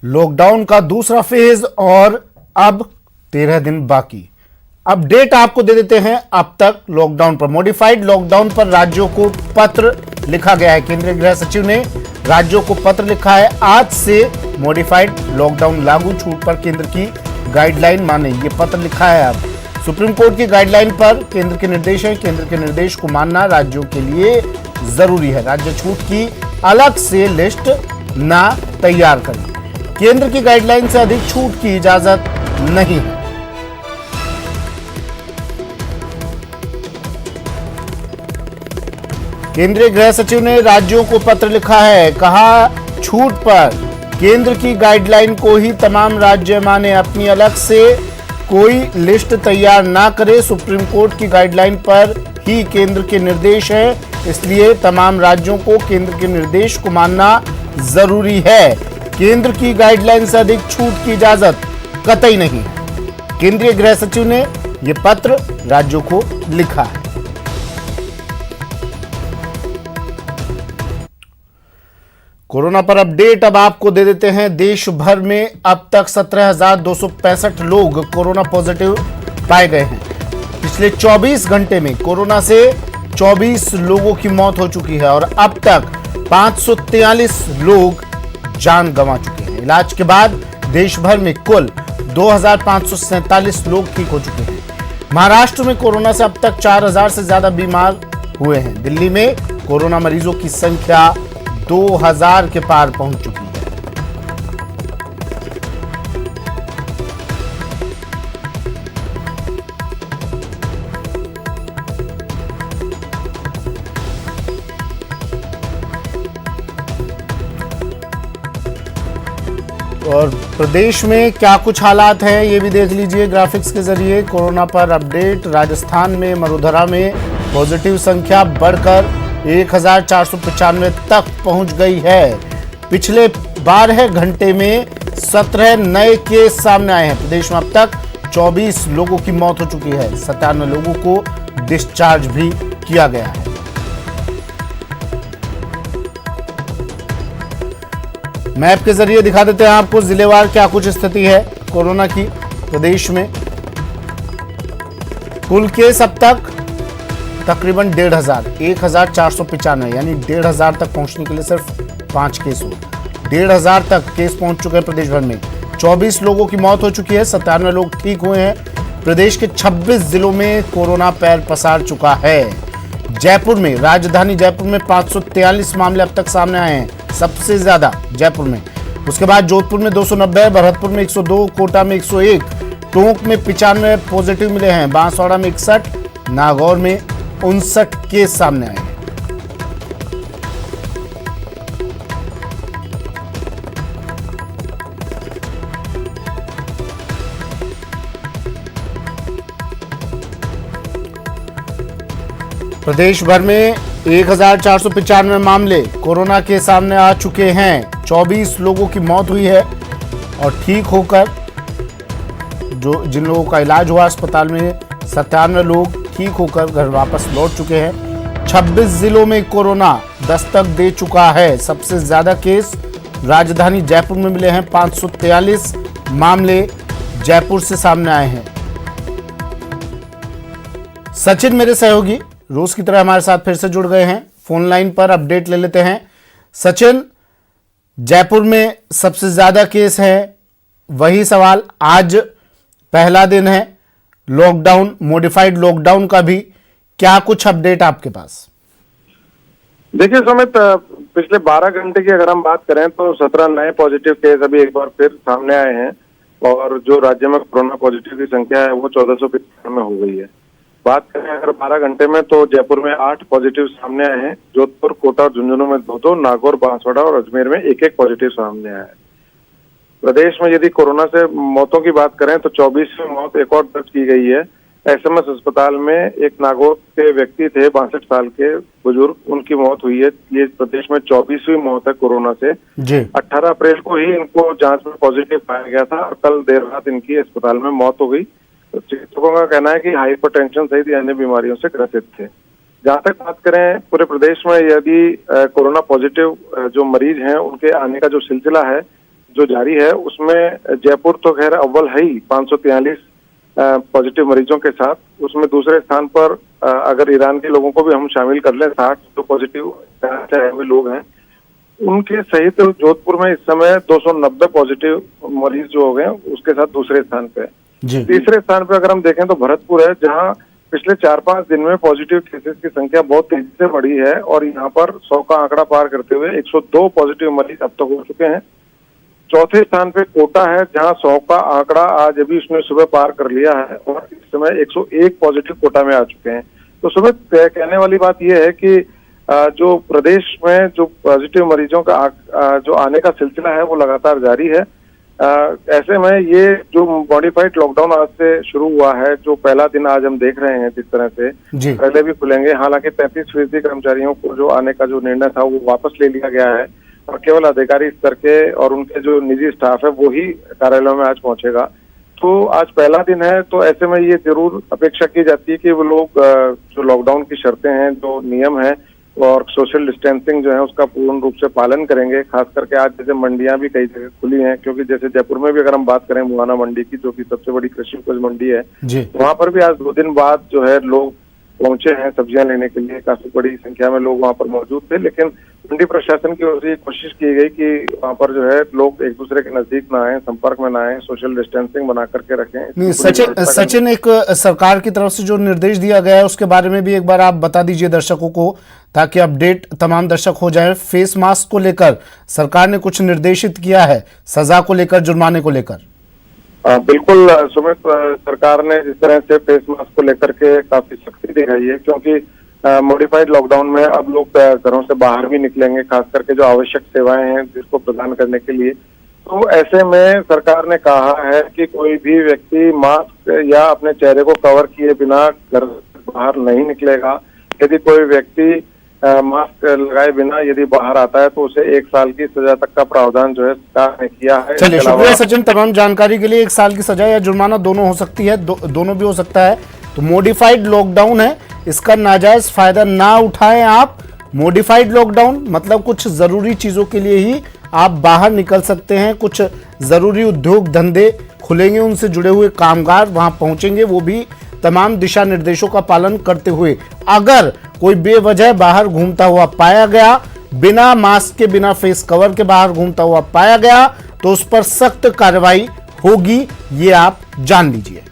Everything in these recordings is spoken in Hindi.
लॉकडाउन का दूसरा फेज और अब 13 दिन बाकी। अपडेट आपको दे देते हैं। अब तक लॉकडाउन पर, मॉडिफाइड लॉकडाउन पर राज्यों को पत्र लिखा गया है। केंद्रीय गृह सचिव ने राज्यों को पत्र लिखा है। आज से मॉडिफाइड लॉकडाउन लागू, छूट पर केंद्र की गाइडलाइन माने, ये पत्र लिखा है। अब सुप्रीम कोर्ट की गाइडलाइन पर केंद्र के निर्देश है। केंद्र के निर्देश को मानना राज्यों के लिए जरूरी है। राज्य छूट की अलग से लिस्ट ना तैयार करें। केंद्र की गाइडलाइन से अधिक छूट की इजाजत नहीं है। केंद्रीय गृह सचिव ने राज्यों को पत्र लिखा है। कहा, छूट पर केंद्र की गाइडलाइन को ही तमाम राज्य माने, अपनी अलग से कोई लिस्ट तैयार ना करे। सुप्रीम कोर्ट की गाइडलाइन पर ही केंद्र के निर्देश है, इसलिए तमाम राज्यों को केंद्र के निर्देश को मानना जरूरी है। केंद्र की गाइडलाइन से अधिक छूट की इजाजत कतई नहीं है। केंद्रीय गृह सचिव ने यह पत्र राज्यों को लिखा है। कोरोना पर अपडेट अब आपको दे देते हैं। देश भर में अब तक 17,265 लोग कोरोना पॉजिटिव पाए गए हैं। पिछले 24 घंटे में कोरोना से 24 लोगों की मौत हो चुकी है और अब तक 543 लोग जान गंवा चुके हैं। इलाज के बाद देश भर में कुल 2,547 लोग ठीक हो चुके हैं। महाराष्ट्र में कोरोना से अब तक 4,000 से ज्यादा बीमार हुए हैं। दिल्ली में कोरोना मरीजों की संख्या 2,000 के पार पहुंच चुकी है। और प्रदेश में क्या कुछ हालात हैं ये भी देख लीजिए ग्राफिक्स के जरिए। कोरोना पर अपडेट। राजस्थान में मरुधरा में पॉजिटिव संख्या बढ़कर 1,495 तक पहुंच गई है। पिछले 12 घंटे में 17 नए केस सामने आए हैं। प्रदेश में अब तक 24 लोगों की मौत हो चुकी है। 97 लोगों को डिस्चार्ज भी किया गया है। मैप के जरिए दिखा देते हैं आपको जिलेवार क्या कुछ स्थिति है कोरोना की प्रदेश में। कुल केस अब तक तकरीबन 1,500, 1,495, यानी 1,500 तक पहुंचने के लिए सिर्फ 5 केस हो। 1,500 तक केस पहुंच चुके हैं प्रदेश भर में। 24 लोगों की मौत हो चुकी है। 97 लोग ठीक हुए हैं। प्रदेश के 26 जिलों में कोरोना पैर पसार चुका है। जयपुर में, राजधानी जयपुर में 543 मामले अब तक सामने आए हैं, सबसे ज्यादा जयपुर में। उसके बाद जोधपुर में 290, भरतपुर में 102, कोटा में 101, टोंक में 95 पॉजिटिव मिले हैं, बांसवाड़ा में 61, नागौर में 59 केस सामने आए हैं। प्रदेश भर में 1,495 मामले कोरोना के सामने आ चुके हैं। 24 लोगों की मौत हुई है और ठीक होकर जिन लोगों का इलाज हुआ अस्पताल में, 97 लोग ठीक होकर घर वापस लौट चुके हैं। 26 जिलों में कोरोना दस्तक दे चुका है। सबसे ज्यादा केस राजधानी जयपुर में मिले हैं। 543 मामले जयपुर से सामने आए हैं। सचिन मेरे सहयोगी रोज की तरह हमारे साथ फिर से जुड़ गए हैं। फोन लाइन पर अपडेट ले लेते हैं। सचिन, जयपुर में सबसे ज्यादा केस है, वही सवाल, आज पहला दिन है लॉकडाउन, मॉडिफाइड लॉकडाउन का भी, क्या कुछ अपडेट आपके पास? देखिए सुमित, पिछले 12 घंटे की अगर हम बात करें तो 17 नए पॉजिटिव केस अभी एक बार फिर सामने आए हैं और जो राज्य में कोरोना पॉजिटिव की संख्या है वो 1495 में हो गई है। बात करें अगर 12 घंटे में तो जयपुर में 8 पॉजिटिव सामने आए हैं। जोधपुर, कोटा और झुंझुनू में 2-2, नागौर, बांसवाड़ा और अजमेर में 1-1 पॉजिटिव सामने आया है। प्रदेश में यदि कोरोना से मौतों की बात करें तो 24वीं मौत एक और दर्ज की गई है। एसएमएस अस्पताल में एक नागौर के व्यक्ति थे, 62 साल के बुजुर्ग, उनकी मौत हुई है। ये प्रदेश में 24वीं मौत है कोरोना से। 18 अप्रैल को ही इनको जांच में पॉजिटिव पाया गया था और कल देर रात इनकी अस्पताल में मौत हो गई। तो चिकित्सकों का कहना है कि हाइपरटेंशन सहित अन्य बीमारियों से ग्रसित थे। जहाँ तक बात करें पूरे प्रदेश में, यदि कोरोना पॉजिटिव जो मरीज हैं उनके आने का जो सिलसिला है, जो जारी है उसमें जयपुर तो खैर अव्वल है ही 543 पॉजिटिव मरीजों के साथ। उसमें दूसरे स्थान पर अगर ईरान के लोगों को भी हम शामिल कर लें 60 जो पॉजिटिव हुए लोग हैं उनके सहित जोधपुर में इस समय 290 पॉजिटिव मरीज जो हो गए उसके साथ दूसरे स्थान पे। तीसरे स्थान पे अगर हम देखें तो भरतपुर है, जहां पिछले 4-5 दिन में पॉजिटिव केसेस की संख्या बहुत तेजी से बढ़ी है और यहाँ पर 100 का आंकड़ा पार करते हुए 102 पॉजिटिव मरीज अब तक हो चुके हैं। चौथे स्थान पे कोटा है, जहां 100 का आंकड़ा आज अभी उसने सुबह पार कर लिया है और इस समय 101 पॉजिटिव कोटा में आ चुके हैं। तो सुबह कहने वाली बात यह है कि जो प्रदेश में जो पॉजिटिव मरीजों का जो आने का सिलसिला है वो लगातार जारी है। ऐसे में ये जो मॉडिफाइड लॉकडाउन आज से शुरू हुआ है, जो पहला दिन आज हम देख रहे हैं जिस तरह से पहले भी खुलेंगे, हालांकि 33% कर्मचारियों को जो आने का जो निर्णय था वो वापस ले लिया गया है और केवल अधिकारी स्तर के और उनके जो निजी स्टाफ है वो ही कार्यालयों में आज पहुंचेगा। तो आज पहला दिन है, तो ऐसे में ये जरूर अपेक्षा की जाती है कि वो लोग जो लॉकडाउन की शर्तें हैं, जो नियम है और सोशल डिस्टेंसिंग जो है उसका पूर्ण रूप से पालन करेंगे। खास करके आज जैसे मंडियां भी कई जगह खुली हैं, क्योंकि जैसे जयपुर में भी अगर हम बात करें मुआना मंडी की, जो कि सबसे बड़ी कृषि उपज मंडी है, वहां पर भी आज 2 दिन बाद जो है लोग पहुंचे हैं सब्जियां लेने के लिए। काफी बड़ी संख्या में लोग वहां पर मौजूद थे, लेकिन मंडी प्रशासन की ओर से कोशिश की गई कि वहां पर जो है लोग एक दूसरे के नजदीक ना आए, संपर्क में ना आए, सोशल डिस्टेंसिंग बना करके रखें। नहीं, सचिन एक सरकार की तरफ से जो निर्देश दिया गया है उसके बारे में भी एक बार आप बता दीजिए दर्शकों को, ताकि अपडेट तमाम दर्शक हो जाए। फेस मास्क को लेकर सरकार ने कुछ निर्देशित किया है, सजा को लेकर, जुर्माने को लेकर। बिल्कुल सुमित, सरकार ने जिस तरह से फेस मास्क को लेकर के काफी सख्ती दिखाई है, क्योंकि मॉडिफाइड लॉकडाउन में अब लोग घरों से बाहर भी निकलेंगे, खास करके जो आवश्यक सेवाएं हैं जिसको प्रदान करने के लिए। तो ऐसे में सरकार ने कहा है कि कोई भी व्यक्ति मास्क या अपने चेहरे को कवर किए बिना घर से बाहर नहीं निकलेगा। यदि कोई व्यक्ति मास्क लगाए बिना यदि बाहर आता है तो उसे 1 साल की सजा तक का प्रावधान जो है सरकार ने किया है। चलिए, शुक्रिया सचिन तमाम जानकारी के लिए। 1 साल की सजा या जुर्माना दोनों हो सकती है, दोनों भी हो सकता है। तो मॉडिफाइड लॉकडाउन है, इसका नाजायज फायदा ना उठाएं आप। मॉडिफाइड लॉकडाउन मतलब कुछ जरूरी चीजों के लिए ही आप बाहर निकल सकते हैं, कुछ जरूरी उद्योग धंधे खुलेंगे, उनसे जुड़े हुए कामगार वहां पहुंचेंगे, वो भी तमाम दिशा निर्देशों का पालन करते हुए। अगर कोई बेवजह बाहर घूमता हुआ पाया गया, बिना मास्क के, बिना फेस कवर के बाहर घूमता हुआ पाया गया, तो उस पर सख्त कार्रवाई होगी, ये आप जान लीजिए।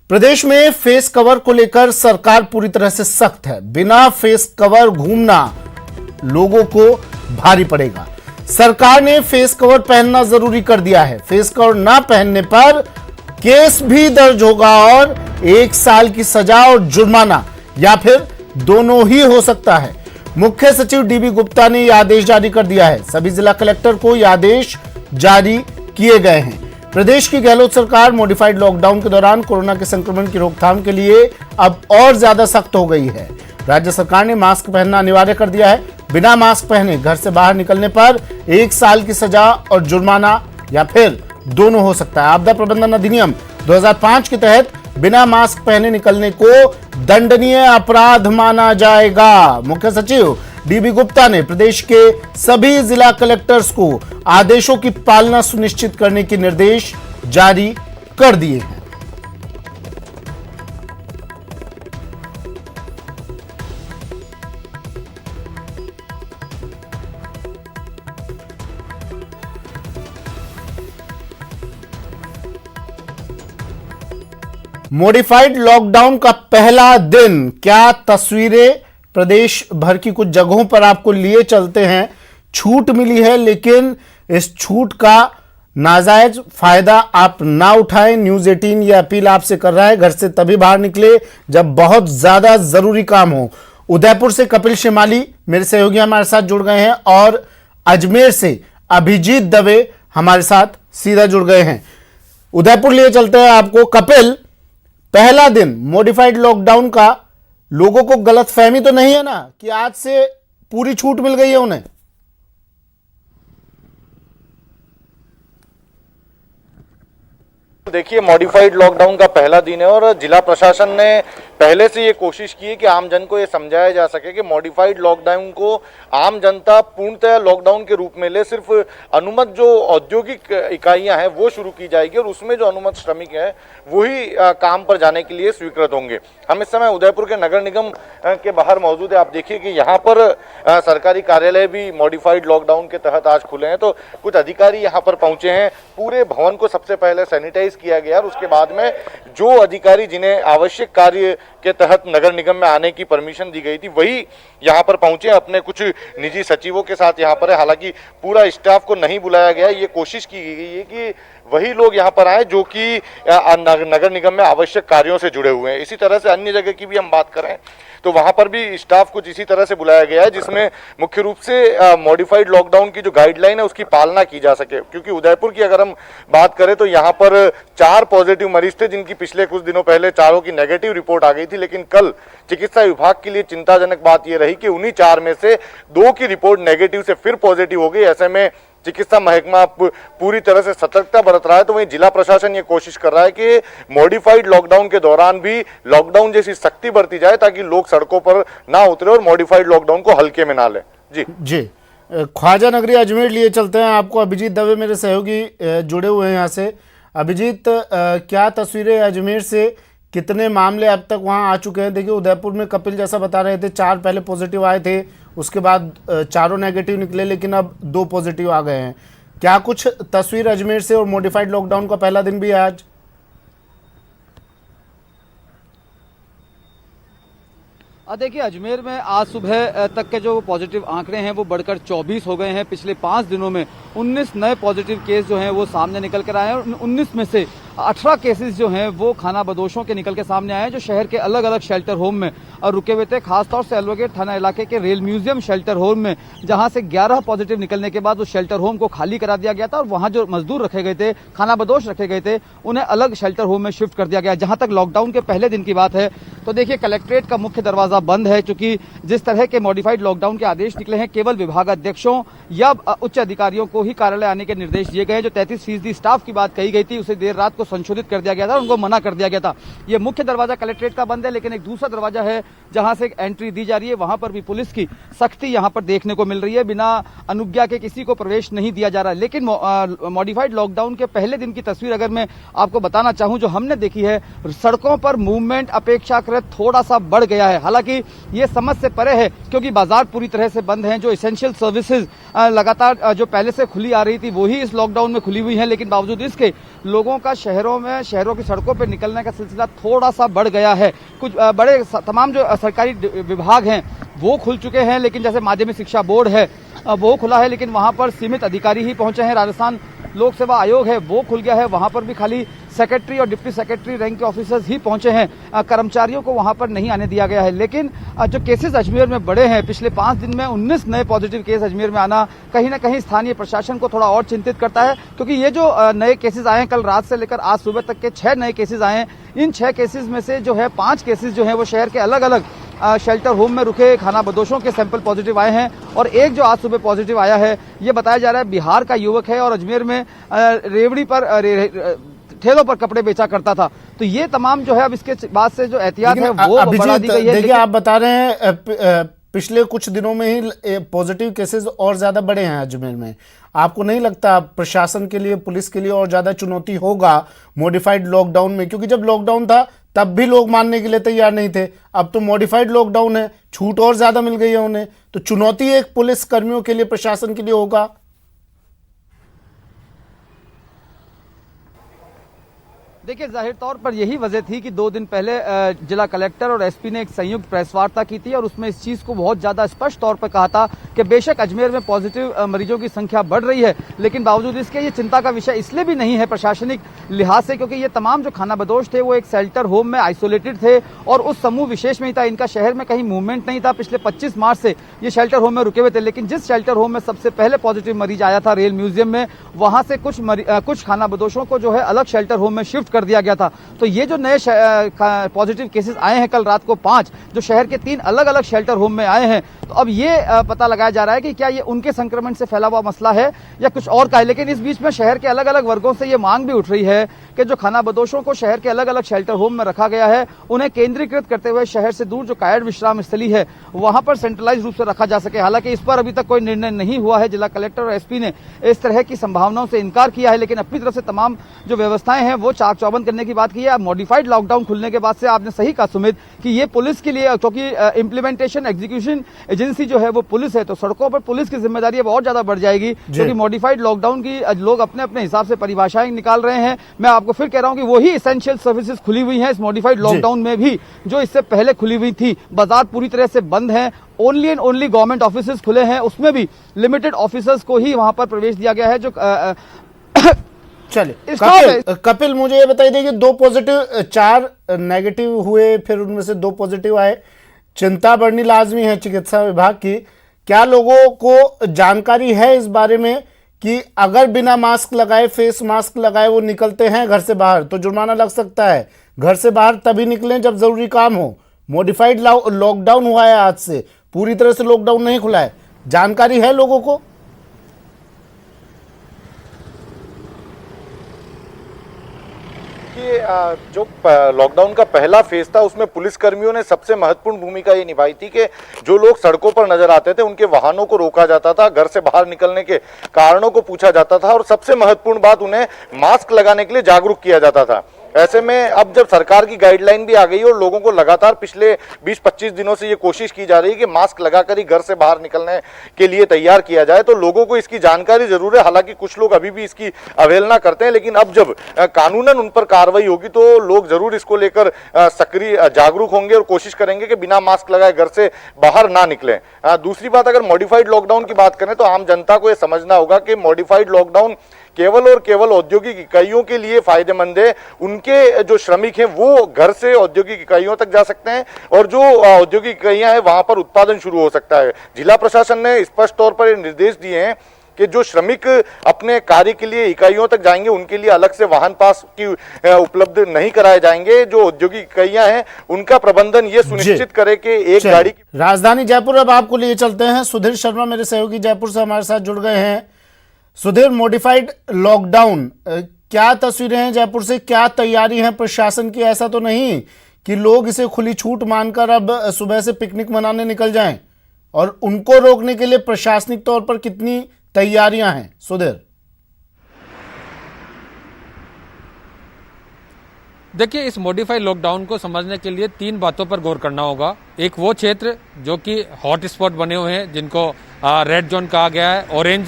प्रदेश में फेस कवर को लेकर सरकार पूरी तरह से सख्त है। बिना फेस कवर घूमना लोगों को भारी पड़ेगा। सरकार ने फेस कवर पहनना जरूरी कर दिया है। फेस कवर ना पहनने पर केस भी दर्ज होगा और 1 साल की सजा और जुर्माना या फिर दोनों ही हो सकता है। मुख्य सचिव डीबी गुप्ता ने यह आदेश जारी कर दिया है। सभी जिला कलेक्टर को यह आदेश जारी किए गए हैं। प्रदेश की गहलोत सरकार मॉडिफाइड लॉकडाउन के दौरान कोरोना के संक्रमण की रोकथाम के लिए अब और ज्यादा सख्त हो गई है। राज्य सरकार ने मास्क पहनना अनिवार्य कर दिया है। बिना मास्क पहने घर से बाहर निकलने पर 1 साल की सजा और जुर्माना या फिर दोनों हो सकता है। आपदा प्रबंधन अधिनियम 2005 के तहत बिना मास्क पहने निकलने को दंडनीय अपराध माना जाएगा। मुख्य सचिव डीबी गुप्ता ने प्रदेश के सभी जिला कलेक्टर्स को आदेशों की पालना सुनिश्चित करने के निर्देश जारी कर दिए हैं। मॉडिफाइड लॉकडाउन का पहला दिन, क्या तस्वीरें प्रदेश भर की कुछ जगहों पर आपको लिए चलते हैं। छूट मिली है, लेकिन इस छूट का नाजायज फायदा आप ना उठाएं। न्यूज 18 ये अपील आपसे कर रहा है, घर से तभी बाहर निकले जब बहुत ज्यादा जरूरी काम हो। उदयपुर से कपिल शिमाली मेरे सहयोगी हमारे साथ जुड़ गए हैं और अजमेर से अभिजीत दवे हमारे साथ सीधा जुड़ गए हैं। उदयपुर लिए चलते हैं आपको। कपिल, पहला दिन मॉडिफाइड लॉकडाउन का, लोगों को गलत फहमी तो नहीं है ना कि आज से पूरी छूट मिल गई है उन्हें? देखिए, मॉडिफाइड लॉकडाउन का पहला दिन है और जिला प्रशासन ने पहले से ये कोशिश की है कि आम जन को ये समझाया जा सके कि मॉडिफाइड लॉकडाउन को आम जनता पूर्णतः लॉकडाउन के रूप में ले, सिर्फ अनुमत जो औद्योगिक इकाइयां हैं वो शुरू की जाएगी और उसमें जो अनुमत श्रमिक हैं वही काम पर जाने के लिए स्वीकृत होंगे। हम इस समय उदयपुर के नगर निगम के बाहर मौजूद है। आप देखिए कि यहाँ पर सरकारी कार्यालय भी मॉडिफाइड लॉकडाउन के तहत आज खुले हैं, तो कुछ अधिकारी यहाँ पर पहुंचे हैं। पूरे भवन को सबसे पहले सैनिटाइज किया गया और उसके बाद में जो अधिकारी जिन्हें आवश्यक कार्य के तहत नगर निगम में आने की परमिशन दी गई थी वही यहाँ पर पहुंचे, अपने कुछ निजी सचिवों के साथ यहाँ पर है। हालांकि पूरा स्टाफ को नहीं बुलाया गया, ये कोशिश की गई है कि वही लोग यहाँ पर आए जो कि नगर निगम में आवश्यक कार्यों से जुड़े हुए हैं। इसी तरह से अन्य जगह की भी हम बात करें तो वहां पर भी स्टाफ कुछ इसी तरह से बुलाया गया है, जिसमें मुख्य रूप से मॉडिफाइड लॉकडाउन की जो गाइडलाइन है उसकी पालना की जा सके। क्योंकि उदयपुर की अगर हम बात करें तो यहाँ पर 4 पॉजिटिव मरीज थे, जिनकी पिछले कुछ दिनों पहले चारों की नेगेटिव रिपोर्ट आ गई थी, लेकिन कल चिकित्सा विभाग के लिए चिंताजनक बात यह रही कि उन्हीं 4 में से 2 की रिपोर्ट नेगेटिव से फिर पॉजिटिव हो गई। ऐसे में चिकित्सा महकमा पूरी तरह से सतर्कता बरत रहा है। तो वहीं जिला प्रशासन ये कोशिश कर रहा है कि मॉडिफाइड लॉकडाउन के दौरान भी लॉकडाउन जैसी सख्ती बरती जाए ताकि लोग सड़कों पर ना उतरे और मॉडिफाइड लॉकडाउन को हल्के में ना ले। जी ख्वाजा नगरी अजमेर लिए चलते हैं। आपको अभिजीत दवे मेरे सहयोगी जुड़े हुए हैं यहाँ से। अभिजीत, क्या तस्वीरें अजमेर से, कितने मामले अब तक वहाँ आ चुके हैं? देखिए उदयपुर में कपिल जैसा बता रहे थे 4 पहले पॉजिटिव आए थे, उसके बाद 4 नेगेटिव निकले, लेकिन अब 2 पॉजिटिव आ गए हैं। क्या कुछ तस्वीर अजमेर से? और मॉडिफाइड लॉकडाउन का पहला दिन भी है आज। देखिए अजमेर में आज सुबह तक के जो पॉजिटिव आंकड़े हैं वो बढ़कर 24 हो गए हैं। पिछले 5 दिनों में 19 नए पॉजिटिव केस जो हैं वो सामने निकल कर आए हैं और 19 में से 18 केसेस जो हैं वो खानाबदोशों के निकल के सामने आए हैं, जो शहर के अलग अलग शेल्टर होम में रुके हुए थे। खासतौर से अलवागेट थाना इलाके के रेल म्यूजियम शेल्टर होम में, जहां से 11 पॉजिटिव निकलने के बाद उस शेल्टर होम को खाली करा दिया गया था और वहां जो मजदूर रखे गए थे, खानाबदोश रखे गए थे, उन्हें अलग शेल्टर होम में शिफ्ट कर दिया गया। जहां तक लॉकडाउन के पहले दिन की बात है तो देखिए कलेक्ट्रेट का मुख्य दरवाजा बंद है, क्योंकि जिस तरह के मॉडिफाइड लॉकडाउन के आदेश निकले हैं केवल विभागाध्यक्षों या उच्च अधिकारियों को ही कार्यालय आने के निर्देश दिए गए हैं। जो 33% स्टाफ की बात कही गई थी उसे देर रात को संशोधित कर दिया गया था, उनको मना कर दिया गया था। ये मुख्य दरवाजा कलेक्ट्रेट का बंद है, लेकिन एक दूसरा दरवाजा है जहां से एंट्री दी जा रही है। वहां पर भी पुलिस की सख्ती यहां पर देखने को मिल रही है, बिना अनुज्ञा के किसी को प्रवेश नहीं दिया जा रहा है। लेकिन मॉडिफाइड लॉकडाउन के पहले दिन की तस्वीर अगर मैं आपको बताना चाहूं जो हमने देखी है, सड़कों पर मूवमेंट अपेक्षाकृत थोड़ा सा बढ़ गया है। हालांकि ये समझ से परे है क्योंकि बाजार पूरी तरह से बंद हैं। जो एसेंशियल सर्विसेज लगातार जो पहले से खुली आ रही थी वही इस लॉकडाउन में खुली हुई है, लेकिन बावजूद इसके लोगों का शहरों की सड़कों पर निकलने का सिलसिला थोड़ा सा बढ़ गया है। कुछ बड़े तमाम जो सरकारी विभाग हैं वो खुल चुके हैं, लेकिन जैसे माध्यमिक शिक्षा बोर्ड है वो खुला है, लेकिन वहां पर सीमित अधिकारी ही पहुंचे हैं। राजस्थान लोक सेवा आयोग है वो खुल गया है, वहां पर भी खाली सेक्रेटरी और डिप्टी सेक्रेटरी रैंक के ऑफिसर्स ही पहुंचे हैं, कर्मचारियों को वहां पर नहीं आने दिया गया है। लेकिन जो केसेस अजमेर में बढ़े हैं, पिछले 5 दिन में 19 नए पॉजिटिव केस अजमेर में आना कहीं ना कहीं स्थानीय प्रशासन को थोड़ा और चिंतित करता है, क्योंकि ये जो नए केसेस आए हैं कल रात से लेकर आज सुबह तक के 6 नए केसेस आए हैं। इन 6 केसेस में से जो है 5 केसेस जो है वो शहर के अलग अलग शेल्टर होम में रुके खानाबदोशों के सैंपल पॉजिटिव आए हैं और एक जो आज सुबह पॉजिटिव आया है ये बताया जा रहा है बिहार का युवक है और अजमेर में रेवड़ी पर ठेलों पर कपड़े बेचा करता था। तो ये तमाम जो है अब इसके बाद से जो एहतियात है वो बढ़ा दी गई है। देखिए आप बता रहे हैं पिछले कुछ दिनों में ही पॉजिटिव केसेस और ज्यादा बढ़े हैं अजमेर में। आपको नहीं लगता प्रशासन के लिए, पुलिस के लिए और ज्यादा चुनौती होगा मॉडिफाइड लॉकडाउन में? क्योंकि जब लॉकडाउन था तब भी लोग मानने के लिए तैयार नहीं थे, अब तो मॉडिफाइड लॉकडाउन है, छूट और ज्यादा मिल गई है उन्हें, तो चुनौती एक पुलिस कर्मियों के लिए, प्रशासन के लिए होगा। देखिए जाहिर तौर पर यही वजह थी कि 2 दिन पहले जिला कलेक्टर और एसपी ने एक संयुक्त प्रेस वार्ता की थी और उसमें इस चीज को बहुत ज्यादा स्पष्ट तौर पर कहा था कि बेशक अजमेर में पॉजिटिव मरीजों की संख्या बढ़ रही है, लेकिन बावजूद इसके ये चिंता का विषय इसलिए भी नहीं है प्रशासनिक लिहाज से, क्योंकि ये तमाम जो खानाबदोश थे वो एक शेल्टर होम में आइसोलेटेड थे और उस समूह विशेष में ही था। इनका शहर में कहीं मूवमेंट नहीं था। पिछले 25 मार्च से ये शेल्टर होम में रुके हुए थे, लेकिन जिस शेल्टर होम में सबसे पहले पॉजिटिव मरीज आया था रेल म्यूजियम में, वहां से कुछ खानाबदोशों को जो है अलग शेल्टर होम में शिफ्ट कर दिया गया था। तो ये जो नए पॉजिटिव केसेस आए हैं कल रात को 5, जो शहर के 3 अलग अलग शेल्टर होम में आए हैं, तो अब ये पता लगाया जा रहा है कि क्या ये उनके संक्रमण से फैला हुआ मसला है या कुछ और का है। लेकिन इस बीच में शहर के अलग अलग वर्गों से ये मांग भी उठ रही है कि जो खानाबदोशों को शहर के अलग अलग शेल्टर होम में रखा गया है, उन्हें केंद्रीकृत करते हुए शहर से दूर जो कायड़ विश्राम स्थली है वहां पर सेंट्रलाइज रूप से रखा जा सके। हालांकि इस पर अभी तक कोई निर्णय नहीं हुआ है। जिला कलेक्टर और एसपी ने इस तरह की संभावनाओं से इनकार किया है, लेकिन अपनी तरफ से तमाम जो व्यवस्थाएं हैं वो चाक चौबंद करने की बात की है। मॉडिफाइड लॉकडाउन खुलने के बाद से आपने सही कहा सुमित कि ये पुलिस के लिए, क्योंकि इंप्लीमेंटेशन एग्जीक्यूशन एजेंसी जो है वो पुलिस है, तो सड़कों पर पुलिस की जिम्मेदारी अब और ज्यादा बढ़ जाएगी, क्योंकि मॉडिफाइड लॉकडाउन की लोग अपने अपने हिसाब से परिभाषाएं निकाल रहे हैं। मैं आपको फिर कह रहा हूं कि वही एसेंशियल सर्विसेज खुली हुई हैं इस मॉडिफाइड लॉकडाउन में भी जो इससे पहले खुली हुई थी। बाजार पूरी तरह से बंद है, only and only government offices खुले हैं, उसमें भी लिमिटेड ऑफिसर्स को ही वहां पर प्रवेश दिया गया है। जो चलिए कपिल मुझे ये बताइए, देखिए 2 पॉजिटिव 4 नेगेटिव हुए, फिर उनमें से 2 पॉजिटिव आए। चिंता बढ़नी लाजमी है चिकित्सा विभाग की। क्या लोगों को जानकारी है इस बारे में कि अगर बिना मास्क लगाए, फेस मास्क लगाए वो निकलते हैं घर से बाहर तो जुर्माना लग सकता है? घर से बाहर तभी निकलें जब जरूरी काम हो। मॉडिफाइड लॉकडाउन हुआ है आज से, पूरी तरह से लॉकडाउन नहीं खुला है। जानकारी है लोगों को? जो लॉकडाउन का पहला फेज था उसमें पुलिस कर्मियों ने सबसे महत्वपूर्ण भूमिका ये निभाई थी कि जो लोग सड़कों पर नजर आते थे उनके वाहनों को रोका जाता था, घर से बाहर निकलने के कारणों को पूछा जाता था और सबसे महत्वपूर्ण बात, उन्हें मास्क लगाने के लिए जागरूक किया जाता था। ऐसे में अब जब सरकार की गाइडलाइन भी आ गई और लोगों को लगातार पिछले 20-25 दिनों से ये कोशिश की जा रही है कि मास्क लगाकर ही घर से बाहर निकलने के लिए तैयार किया जाए, तो लोगों को इसकी जानकारी जरूर है। हालांकि कुछ लोग अभी भी इसकी अवहेलना करते हैं, लेकिन अब जब कानूनन उन पर कार्रवाई होगी तो लोग जरूर इसको लेकर सक्रिय जागरूक होंगे और कोशिश करेंगे कि बिना मास्क लगाए घर से बाहर ना निकलें। दूसरी बात, अगर मॉडिफाइड लॉकडाउन की बात करें तो आम जनता को यह समझना होगा कि मॉडिफाइड लॉकडाउन केवल और केवल औद्योगिक इकाइयों के लिए फायदेमंद है। उनके जो श्रमिक हैं वो घर से औद्योगिक इकाइयों तक जा सकते हैं और जो औद्योगिक इकाइयां हैं वहां पर उत्पादन शुरू हो सकता है। जिला प्रशासन ने स्पष्ट तौर पर निर्देश दिए हैं कि जो श्रमिक अपने कार्य के लिए इकाइयों तक जाएंगे उनके लिए अलग से वाहन पास की उपलब्ध नहीं कराए जाएंगे। जो औद्योगिक इकाइयां हैं उनका प्रबंधन ये सुनिश्चित करे कि एक गाड़ी की। राजधानी जयपुर अब आपको लिए चलते हैं। सुधीर शर्मा मेरे सहयोगी जयपुर से हमारे साथ जुड़ गए हैं। सुधीर, मॉडिफाइड लॉकडाउन, क्या तस्वीरें हैं जयपुर से, क्या तैयारी है प्रशासन की? ऐसा तो नहीं कि लोग इसे खुली छूट मानकर अब सुबह से पिकनिक मनाने निकल जाएं, और उनको रोकने के लिए प्रशासनिक तौर पर कितनी तैयारियां हैं? सुधीर, देखिए, इस मॉडिफाइड लॉकडाउन को समझने के लिए 3 बातों पर गौर करना होगा। एक वो क्षेत्र जो कि हॉट स्पॉट बने हुए हैं जिनको रेड जोन कहा गया है, ऑरेंज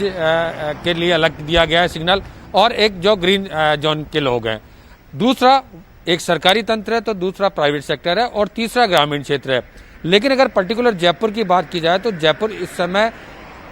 के लिए अलग दिया गया है सिग्नल, और एक जो ग्रीन जोन के लोग हैं। दूसरा एक सरकारी तंत्र है, तो दूसरा प्राइवेट सेक्टर है, और तीसरा ग्रामीण क्षेत्र है। लेकिन अगर पर्टिकुलर जयपुर की बात की जाए तो जयपुर इस समय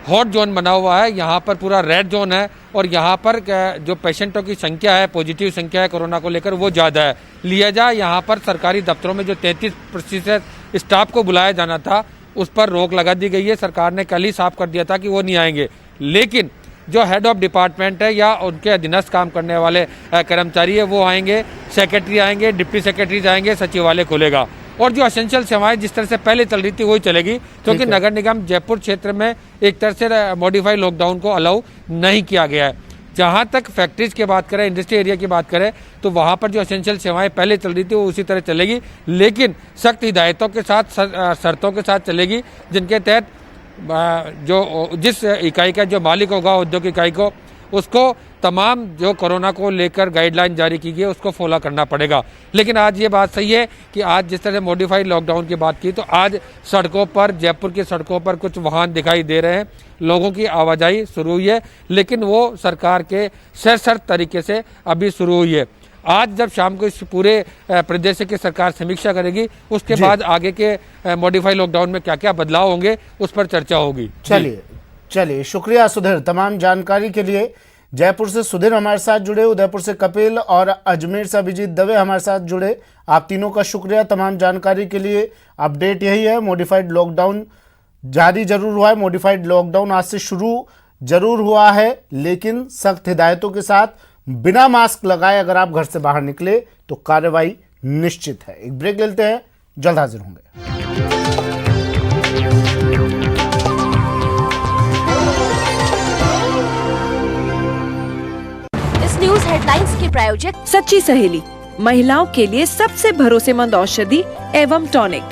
हॉट जोन बना हुआ है। यहाँ पर पूरा रेड जोन है और यहाँ पर जो पेशेंटों की संख्या है, पॉजिटिव संख्या है कोरोना को लेकर, वो ज़्यादा है। लिया जाए यहाँ पर सरकारी दफ्तरों में जो 33% स्टाफ को बुलाया जाना था उस पर रोक लगा दी गई है। सरकार ने कल ही साफ कर दिया था कि वो नहीं आएंगे। लेकिन जो हेड ऑफ डिपार्टमेंट है या उनके अधीनस्थ काम करने वाले कर्मचारी है वो आएंगे, सेक्रेटरी आएंगे, डिप्टी सेक्रेटरी आएंगे, सचिवालय खुलेगा और जो एसेंशियल सेवाएं जिस तरह से पहले चल रही थी वही चलेगी, क्योंकि नगर निगम जयपुर क्षेत्र में एक तरह से मॉडिफाइड लॉकडाउन को अलाउ नहीं किया गया है। जहां तक फैक्ट्रीज की बात करें, इंडस्ट्री एरिया की बात करें, तो वहां पर जो एसेंशियल सेवाएं पहले चल रही थी वो उसी तरह चलेगी, लेकिन सख्त हिदायतों के साथ, शर्तों के साथ चलेगी, जिनके तहत जो जिस इकाई का जो मालिक होगा औद्योगिक इकाई को, उसको तमाम जो कोरोना को लेकर गाइडलाइन जारी की गई है उसको फॉलो करना पड़ेगा। लेकिन आज ये बात सही है कि आज जिस तरह से मॉडिफाइड लॉकडाउन की बात की, तो आज सड़कों पर, जयपुर की सड़कों पर कुछ वाहन दिखाई दे रहे हैं, लोगों की आवाजाही शुरू हुई है, लेकिन वो सरकार के सशर्त तरीके से अभी शुरू हुई है। आज जब शाम को इस पूरे प्रदेश की सरकार समीक्षा करेगी, उसके बाद आगे के मॉडिफाइड लॉकडाउन में क्या क्या बदलाव होंगे उस पर चर्चा होगी। चलिए शुक्रिया सुधीर तमाम जानकारी के लिए। जयपुर से सुधीर हमारे साथ जुड़े, उदयपुर से कपिल और अजमेर से अभिजीत दवे हमारे साथ जुड़े। आप तीनों का शुक्रिया तमाम जानकारी के लिए। अपडेट यही है, मॉडिफाइड लॉकडाउन जारी जरूर हुआ है, मॉडिफाइड लॉकडाउन आज से शुरू जरूर हुआ है, लेकिन सख्त हिदायतों के साथ, बिना मास्क लगाए अगर आप घर से बाहर निकले तो कार्रवाई निश्चित है। एक ब्रेक लेते हैं, जल्द हाजिर होंगे। प्रायोजक सच्ची सहेली, महिलाओं के लिए सबसे भरोसेमंद औषधि एवं टॉनिक।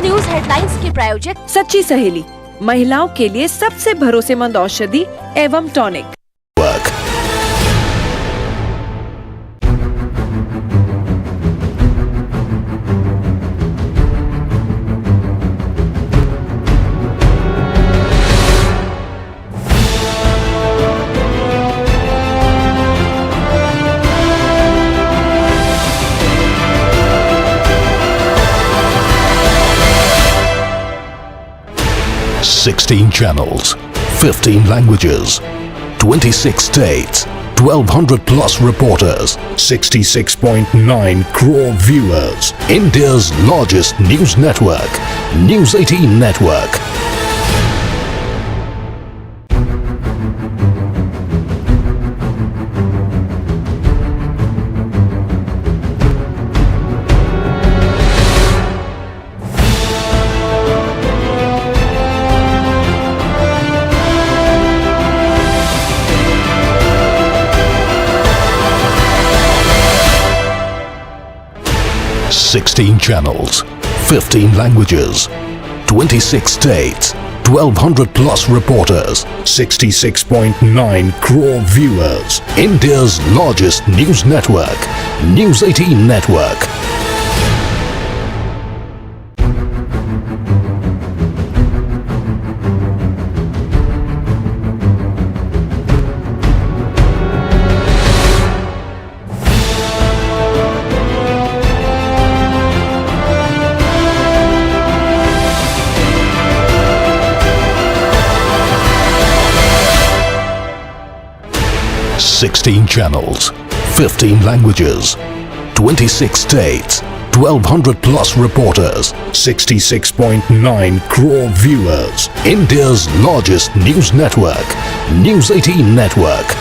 न्यूज हेडलाइंस के प्रायोजक सच्ची सहेली, महिलाओं के लिए सबसे भरोसेमंद औषधि एवं tonic. Sixteen channels, 15 languages, 26 states, 1200 plus reporters, 66.9 crore viewers. India's largest news network, News 18 Network. Sixteen channels, 15 languages, 26 states, 1200 plus reporters, 66.9 crore viewers. India's largest news network, News 18 Network. Sixteen channels, 15 languages, 26 states, 1200 plus reporters, 66.9 crore viewers. India's largest news network, News 18 Network.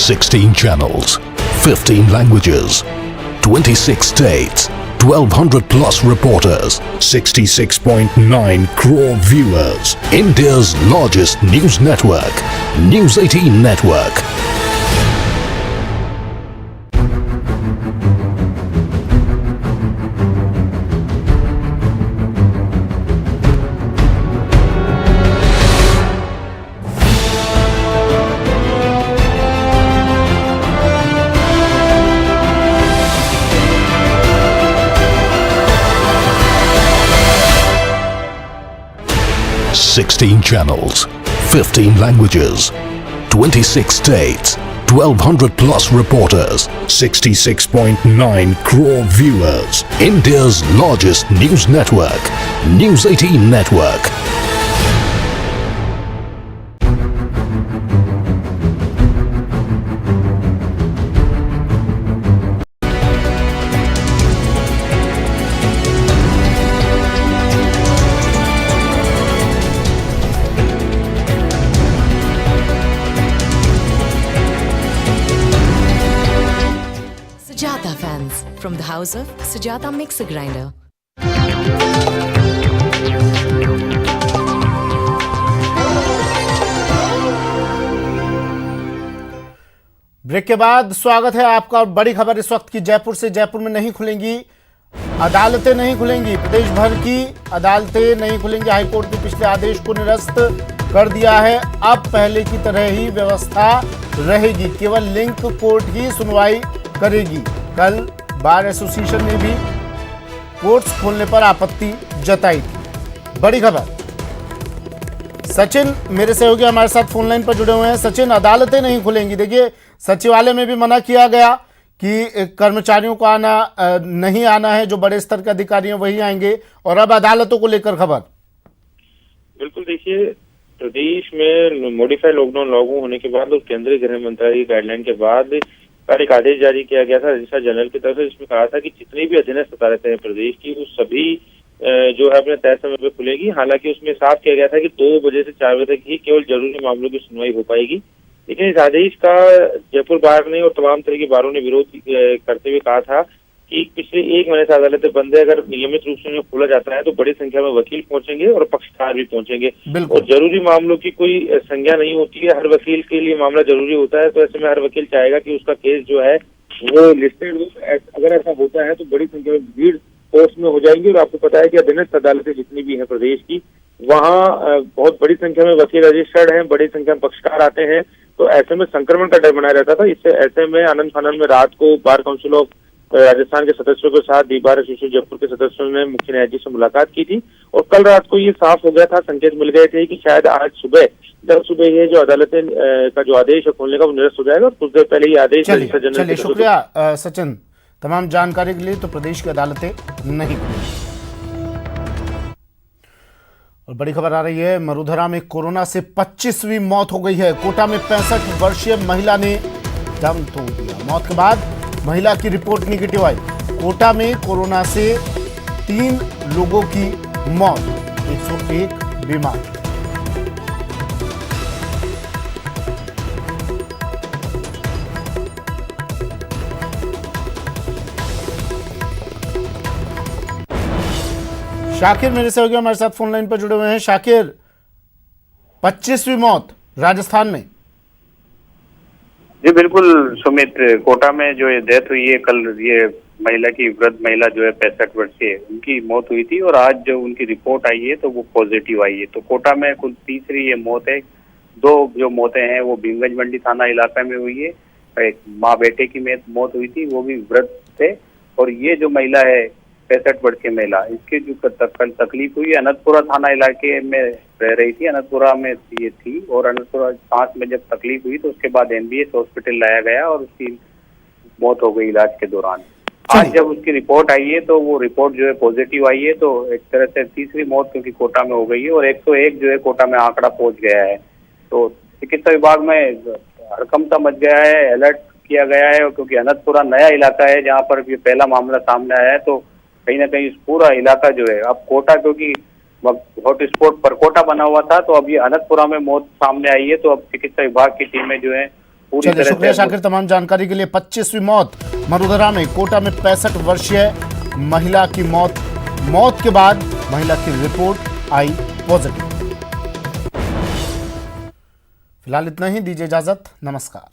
Sixteen channels, 15 languages, 26 states, 1200 plus reporters, 66.9 crore viewers. India's largest news network, News 18 Network. Sixteen channels, 15 languages, 26 states, 1200 plus reporters, 66.9 crore viewers. India's largest news network, News 18 Network. Sujata fans, from the house of Sujata Mixer Grinder. Break के बाद स्वागत है आपका। और बड़ी खबर इस वक्त की जयपुर से। जयपुर में नहीं खुलेंगी अदालतें, नहीं खुलेंगी प्रदेश भर की अदालतें, नहीं खुलेंगी। हाईकोर्ट के पिछले आदेश को निरस्त कर दिया है। अब पहले की तरह ही व्यवस्था रहेगी, केवल लिंक कोर्ट ही सुनवाई करेगी। कल बार एसोसिएशन ने भी कोर्ट्स खोलने पर आपत्ति जताई थी। बड़ी खबर। सचिन मेरे सहयोगी हमारे साथ फोन लाइन पर जुड़े हुए हैं। सचिन, अदालतें नहीं खुलेंगी। देखिए, सचिवालय में भी मना किया गया कि कर्मचारियों को नहीं आना है, जो बड़े स्तर के अधिकारी हैं वही आएंगे, और अब अदालतों को लेकर खबर। बिल्कुल, देखिए, प्रदेश में मॉडिफाइड लॉकडाउन लागू होने के बाद और केंद्रीय गृह मंत्रालय की गाइडलाइन के बाद कल एक आदेश जारी किया गया था रजिस्ट्रार जनरल की तरफ से, जिसमें कहा था कि जितनी भी अधीनस्थ अदालतें हैं प्रदेश की, वो सभी जो है अपने तय समय पे खुलेगी। हालांकि उसमें साफ किया गया था कि 2 बजे से 4 बजे तक ही केवल जरूरी मामलों की सुनवाई हो पाएगी। लेकिन इस आदेश का जयपुर बार ने और तमाम तरह के बारों ने विरोध करते हुए कहा था कि पिछले 1 महीने से अदालतें बंद है, अगर नियमित रूप से उन्हें खोला जाता है तो बड़ी संख्या में वकील पहुंचेंगे और पक्षकार भी पहुंचेंगे, और जरूरी मामलों की कोई संज्ञा नहीं होती है। हर वकील के लिए मामला जरूरी होता है, तो ऐसे में हर वकील चाहेगा कि उसका केस जो है वो लिस्टेड हो। अगर ऐसा होता है तो बड़ी संख्या में भीड़ कोर्ट्स में हो जाएंगी, और आपको पता है कि अधीनस्थ अदालतें जितनी भी हैं प्रदेश की, वहाँ बहुत बड़ी संख्या में वकील रजिस्टर्ड हैं, बड़ी संख्या में पक्षकार आते हैं, तो ऐसे में संक्रमण का डर बनाया रहता था। इससे ऐसे में आनंद फानंद में रात को बार काउंसिल ऑफ राजस्थान के सदस्यों के साथ दी बार एसोसिएशन जयपुर के सदस्यों ने मुख्य न्यायाधीश से मुलाकात की थी, और कल रात को ये साफ हो गया था, संकेत मिल गए थे कि शायद आज सुबह 10 सुबह ये जो अदालतें का जो आदेश है खोलने का वो निरस्त हो जाएगा। और कुछ देर पहले ये आदेश चलिए, शुक्रिया सचिन तमाम जानकारी के लिए। तो प्रदेश की अदालतें नहीं खुलेंगी। और बड़ी खबर आ रही है, मरुधरा में कोरोना से 25वीं मौत हो गई है। कोटा में 65 वर्षीय महिला ने दम तोड़ दिया। मौत के बाद महिला की रिपोर्ट निगेटिव आई। कोटा में कोरोना से 3 लोगों की मौत, 101 बीमार। शाकिर मेरे सहयोगी हमारे साथ फोन लाइन पर जुड़े हुए हैं। शाकिर, 25वीं मौत राजस्थान में। जी बिल्कुल सुमित, कोटा में जो ये डेथ हुई है कल, ये महिला की वृद्ध महिला जो है 65 वर्षीय, उनकी मौत हुई थी, और आज जो उनकी रिपोर्ट आई है तो वो पॉजिटिव आई है। तो कोटा में कुल 3री ये मौत है। 2 जो मौतें हैं वो भीमगंज मंडी थाना इलाका में हुई है। एक माँ बेटे की मौत हुई थी, वो भी वृद्ध थे, और ये जो महिला है 65 वर्षीय महिला, इसकी जो कल तकलीफ हुई अनंतपुरा थाना इलाके में रह रही थी, अनंतपुरा में ये थी, और अनंतपुरा सांस में जब तकलीफ हुई तो उसके बाद MBS हॉस्पिटल लाया गया और उसकी मौत हो गई इलाज के दौरान। आज जब उसकी रिपोर्ट आई है तो वो रिपोर्ट जो है पॉजिटिव आई है, तो एक तरह से 3री मौत क्योंकि कोटा में हो गई है, और 101 जो है कोटा में आंकड़ा पहुंच गया है। तो चिकित्सा विभाग में हड़कंप मच गया है, अलर्ट किया गया है, क्योंकि अनंतपुरा नया इलाका है जहाँ पर ये पहला मामला सामने आया है। तो कहीं ना कहीं पूरा इलाका जो है, अब कोटा क्योंकि हॉटस्पॉट पर कोटा बना हुआ था, तो अब ये अनंतपुरा में मौत सामने आई है, तो अब चिकित्सा विभाग की टीमें जो है पूरी तरह से। शुक्रिया शाकिर तमाम जानकारी के लिए। 25वीं मौत मरुधरा में। कोटा में 65 वर्षीय महिला की मौत के बाद महिला की रिपोर्ट आई पॉजिटिव। फिलहाल इतना ही, दीजिए इजाजत, नमस्कार।